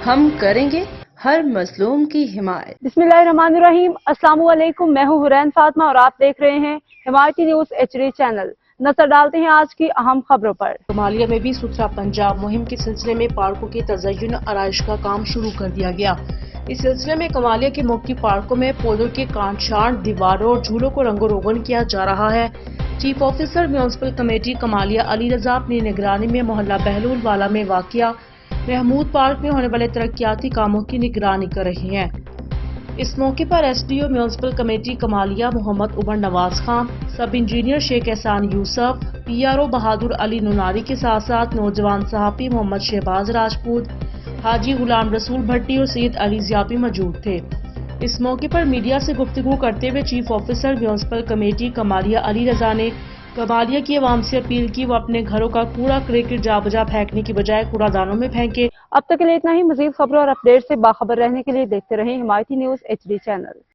ہم کریں گے ہر مظلوم کی حمایت۔ بسم اللہ الرحمن الرحیم۔ السلام علیکم، میں ہوں حرین فاطمہ اور آپ دیکھ رہے ہیں حمایتی نیوز HD چینل۔ نظر ڈالتے ہیں آج کی اہم خبروں پر۔ کمالیہ میں بھی ستھرا پنجاب مہم کے سلسلے میں پارکوں کی تزئین آرائش کا کام شروع کر دیا گیا۔ اس سلسلے میں کمالیہ کے مختلف پارکوں میں پودوں کے کانٹ چھانٹ، دیواروں اور جھولوں کو رنگ و روغن کیا جا رہا ہے۔ Chief officer municipal committee Kamalia Ali Raza اپنی نگرانی میں محلہ بہلول والا میں واقع محمود پارک میں ہونے والے ترقیاتی کاموں کی نگرانی کر رہے ہیں۔ اس موقع پر SDO municipal committee Kamalia Muhammad Umar Nawaz Khan, سب انجینئر شیخ احسان یوسف، PRO بہادر علی نوناری کے ساتھ ساتھ نوجوان صحافی محمد شہباز راجپوت، حاجی غلام رسول بھٹی اور سید علی ضیاپی موجود تھے۔ اس موقع پر میڈیا سے گفتگو کرتے ہوئے chief officer municipal committee Kamalia Ali Raza نے کمالیہ کی عوام سے اپیل کی وہ اپنے گھروں کا کوڑا کرکٹ جا بجا پھینکنے کی بجائے کوڑا دانوں میں پھینکے۔ اب تک کے لیے اتنا ہی۔ مزید خبروں اور اپڈیٹ سے باخبر رہنے کے لیے دیکھتے رہیں حمایتی نیوز HD چینل۔